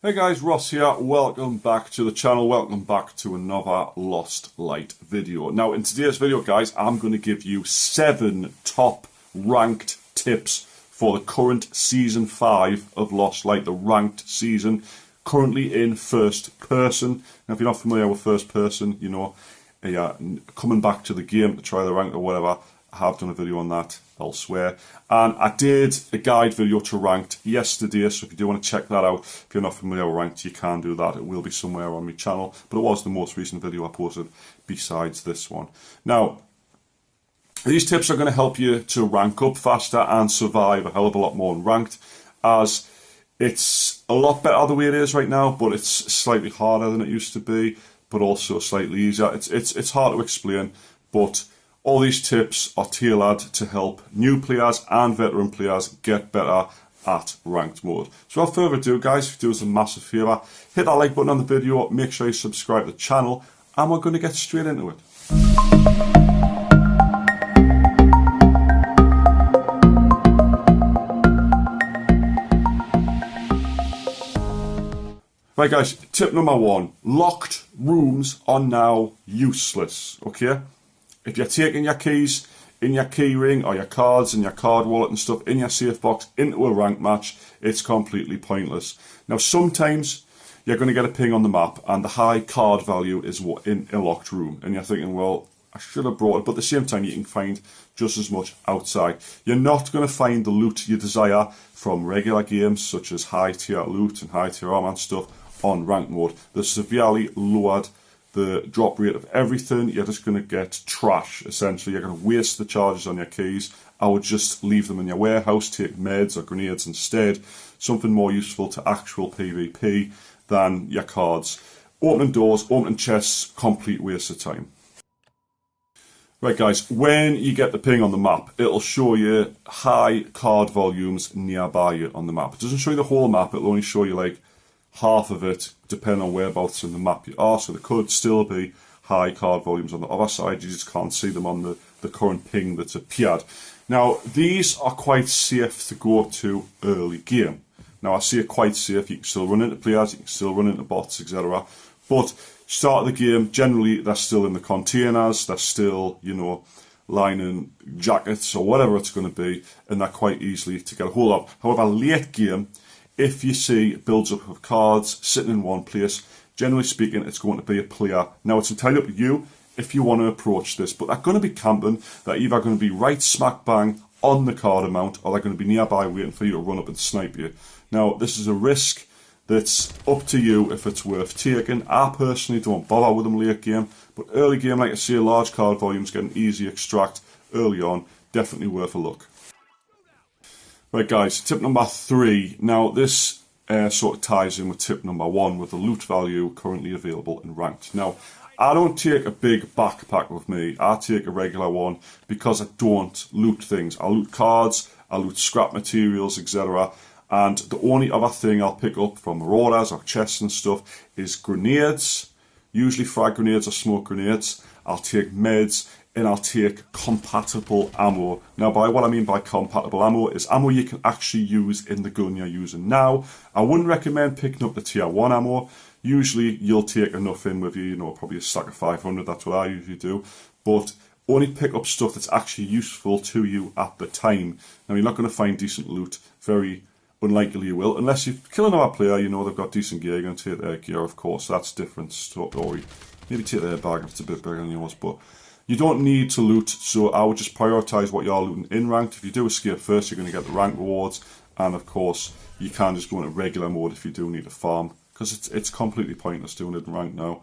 Hey guys, Ross here. Welcome back to the channel. Welcome back to another Lost Light video. Now, in today's video, guys, I'm going to give you 7 top ranked tips for the current Season 5 of Lost Light, the ranked season, currently in first person. Now, if you're not familiar with first person, you know, coming back to the game to try the rank or whatever, I have done a video on that elsewhere, and I did a guide video to ranked yesterday, so if you do want to check that out, if you're not familiar with ranked, you can do that. It will be somewhere on my channel, but it was the most recent video I posted besides this one. Now, these tips are going to help you to rank up faster and survive a hell of a lot more in ranked, as it's a lot better the way it is right now, but it's slightly harder than it used to be, but also slightly easier. It's hard to explain, but all these tips are tailored to help new players and veteran players get better at ranked mode. So without further ado, guys, if you do us a massive favour, hit that like button on the video, make sure you subscribe to the channel, and we're going to get straight into it. Right guys, tip number 1, locked rooms are now useless, okay? If you're taking your keys in your key ring or your cards and your card wallet and stuff in your safe box into a rank match, it's completely pointless. Now, sometimes you're going to get a ping on the map and the high card value is in a locked room. And you're thinking, well, I should have brought it. But at the same time, you can find just as much outside. You're not going to find the loot you desire from regular games, such as high tier loot and high tier armor and stuff, on ranked mode. They're severely lowered the drop rate of everything. You're just going to get trash, essentially. You're going to waste the charges on your keys. I would just leave them in your warehouse, take meds or grenades instead, something more useful to actual PvP than your cards. Opening doors, opening chests, complete waste of time. Right guys, when you get the ping on the map, it'll show you high card volumes nearby you on the map. It doesn't show you the whole map, it'll only show you like half of it, depending on whereabouts in the map you are. So there could still be high card volumes on the other side, you just can't see them on the current ping that's appeared. Now, these are quite safe to go to early game. Now, I say quite safe, you can still run into players, you can still run into bots, etc. But start of the game, generally they're still in the containers, they're still, you know, lining jackets or whatever it's going to be, and they're quite easily to get a hold of. However, late game, if you see builds up of cards sitting in one place, generally speaking, it's going to be a player. Now, it's entirely up to you if you want to approach this, but they're going to be camping. They're either going to be right smack bang on the card amount, or they're going to be nearby waiting for you to run up and snipe you. Now, this is a risk that's up to you if it's worth taking. I personally don't bother with them late game, but early game, like I say, large card volumes get an easy extract early on. Definitely worth a look. Right guys, tip number 3. Now this sort of ties in with tip number 1 with the loot value currently available in ranked. Now, I don't take a big backpack with me, I take a regular one because I don't loot things. I loot cards, I loot scrap materials, etc. And the only other thing I'll pick up from marauders or chests and stuff is grenades, usually frag grenades or smoke grenades. I'll take meds, and I'll take compatible ammo. Now, by what I mean by compatible ammo is ammo you can actually use in the gun you're using now. I wouldn't recommend picking up the tier 1 ammo. Usually you'll take enough in with you, you know, probably a stack of 500, that's what I usually do. But only pick up stuff that's actually useful to you at the time. Now, you're not going to find decent loot, very unlikely you will, unless you kill another player, you know, they've got decent gear, you're going to take their gear, of course, that's a different story. Maybe take their bag if it's a bit bigger than yours, but you don't need to loot, so I would just prioritise what you're looting in ranked. If you do escape first, you're going to get the rank rewards, and of course, you can just go into regular mode if you do need to farm, because it's completely pointless doing it in ranked now.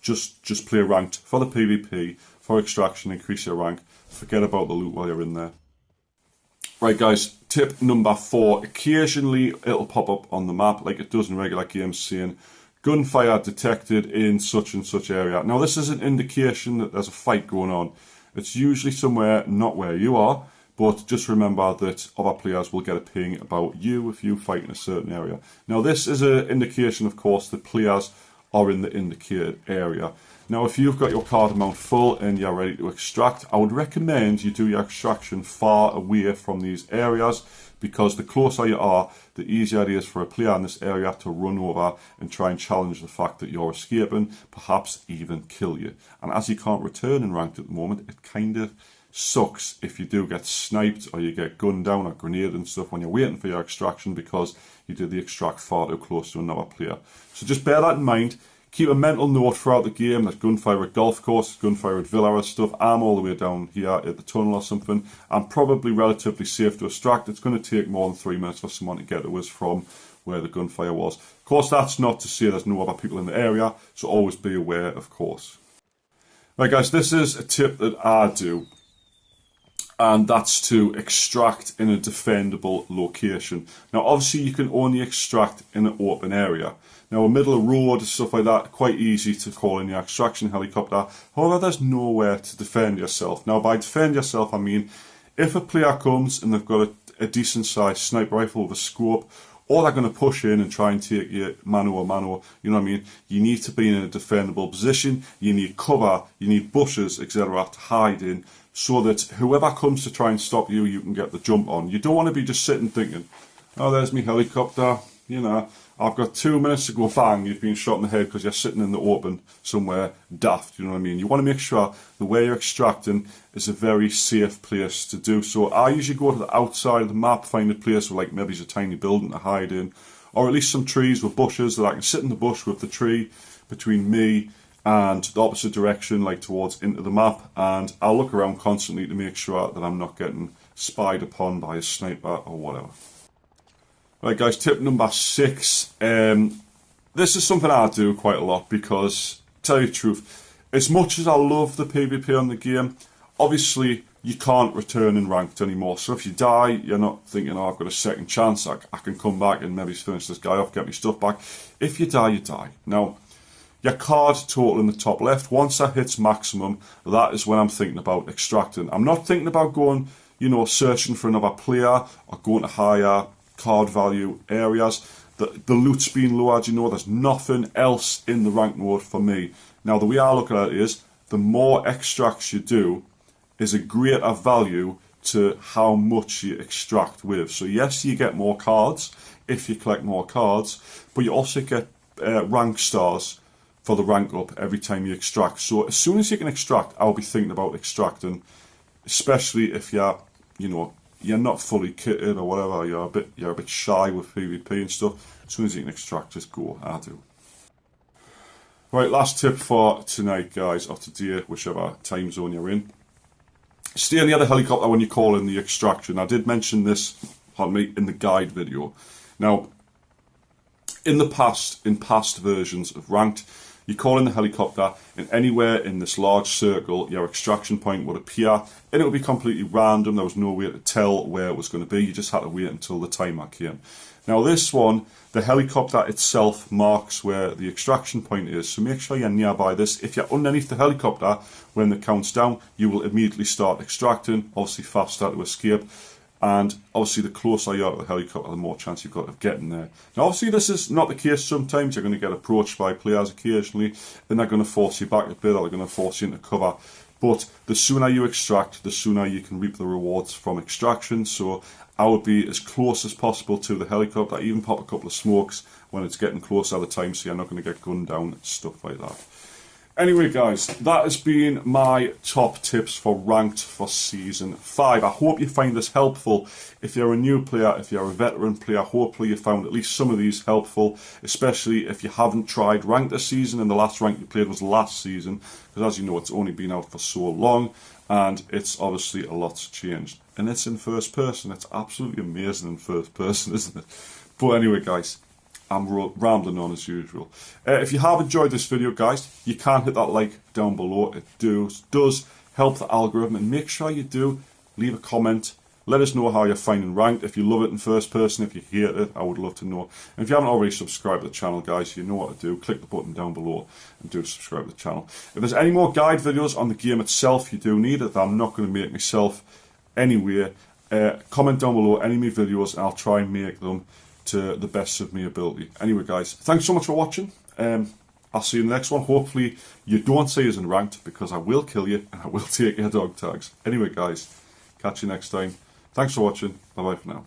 Just play ranked for the PvP, for extraction, increase your rank, forget about the loot while you're in there. Right guys, tip number 4, occasionally it'll pop up on the map, like it does in regular games, saying, Gunfire detected in such and such area. Now this is an indication that there's a fight going on. It's usually somewhere not where you are, but just remember that other players will get a ping about you if you fight in a certain area. Now this is an indication, of course, that players are in the indicated area. Now if you've got your card amount full and you're ready to extract, I would recommend you do your extraction far away from these areas, because the closer you are, the easier it is for a player in this area to run over and try and challenge the fact that you're escaping, perhaps even kill you. And as you can't return in ranked at the moment, it kind of sucks if you do get sniped or you get gunned down or grenaded and stuff when you're waiting for your extraction because you did the extract far too close to another player. So just bear that in mind. Keep a mental note throughout the game. There's gunfire at golf course, gunfire at villa and stuff. I'm all the way down here at the tunnel or something. I'm probably relatively safe to extract. It's going to take more than 3 minutes for someone to get to us from where the gunfire was. Of course, that's not to say there's no other people in the area, so always be aware, of course. Right guys, this is a tip that I do, and that's to extract in a defendable location. Now obviously you can only extract in an open area. Now a middle of road, stuff like that, quite easy to call in the extraction helicopter. However, there's nowhere to defend yourself. Now by defend yourself, I mean, if a player comes and they've got a decent sized sniper rifle with a scope, or they're going to push in and try and take you mano a mano, you know what I mean? You need to be in a defendable position, you need cover, you need bushes, etc. to hide in, so that whoever comes to try and stop you, you can get the jump on. You don't want to be just sitting thinking, oh, there's me helicopter, you know, I've got 2 minutes to go, bang, you've been shot in the head because you're sitting in the open somewhere daft, you know what I mean? You want to make sure the way you're extracting is a very safe place to do so. I usually go to the outside of the map, find a place where like maybe there's a tiny building to hide in, or at least some trees with bushes that I can sit in the bush with the tree between me and the opposite direction, like towards into the map, and I'll look around constantly to make sure that I'm not getting spied upon by a sniper or whatever. Right guys, tip number 6. This is something I do quite a lot because, tell you the truth, as much as I love the PvP on the game, obviously you can't return in ranked anymore. So if you die, you're not thinking, oh, I've got a second chance, I can come back and maybe finish this guy off, get my stuff back. If you die, you die. Now, your card total in the top left, once that hits maximum, that is when I'm thinking about extracting. I'm not thinking about going, you know, searching for another player or going to higher card value areas. The loot's been lowered, you know, there's nothing else in the rank mode for me. Now, the way I look at it is, the more extracts you do is a greater value to how much you extract with. So yes, you get more cards if you collect more cards, but you also get rank stars for the rank up every time you extract. So as soon as you can extract, I'll be thinking about extracting, especially if you're, you know, you're not fully kitted or whatever, you're a bit shy with PvP and stuff. As soon as you can extract, just go. I do. Right, last tip for tonight, guys, or today, whichever time zone you're in. Stay near the helicopter when you call in the extraction. I did mention this in the guide video. Now, in the past, in past versions of Ranked, you call in the helicopter, and anywhere in this large circle, your extraction point would appear, and it would be completely random. There was no way to tell where it was going to be. You just had to wait until the timer came. Now this one, the helicopter itself marks where the extraction point is, so make sure you're nearby this. If you're underneath the helicopter, when it counts down, you will immediately start extracting, obviously faster to escape. And obviously the closer you are to the helicopter, the more chance you've got of getting there. Now obviously this is not the case. Sometimes you're going to get approached by players occasionally, and they're going to force you back a bit, or they're going to force you into cover. But the sooner you extract, the sooner you can reap the rewards from extraction. So I would be as close as possible to the helicopter, even pop a couple of smokes when it's getting close at the time, so you're not going to get gunned down, stuff like that. Anyway guys, that has been my top tips for Ranked for Season 5. I hope you find this helpful. If you're a new player, if you're a veteran player, hopefully you found at least some of these helpful, especially if you haven't tried Ranked this season and the last Ranked you played was last season, because as you know, it's only been out for so long, and it's obviously a lot's changed. And it's in first person. It's absolutely amazing in first person, isn't it? But anyway guys, I'm rambling on as usual. If you have enjoyed this video, guys, you can hit that like down below. It does help the algorithm, and make sure you do leave a comment. Let us know how you're finding Ranked. If you love it in first person, if you hate it, I would love to know. And if you haven't already subscribed to the channel, guys, you know what to do. Click the button down below and do subscribe to the channel. If there's any more guide videos on the game itself you do need it, that I'm not going to make myself anyway, comment down below any of my videos and I'll try and make them to the best of my ability. Anyway guys, thanks so much for watching. I'll see you in the next one. Hopefully you don't see us in Ranked, because I will kill you and I will take your dog tags. Anyway guys, catch you next time. Thanks for watching. Bye bye for now.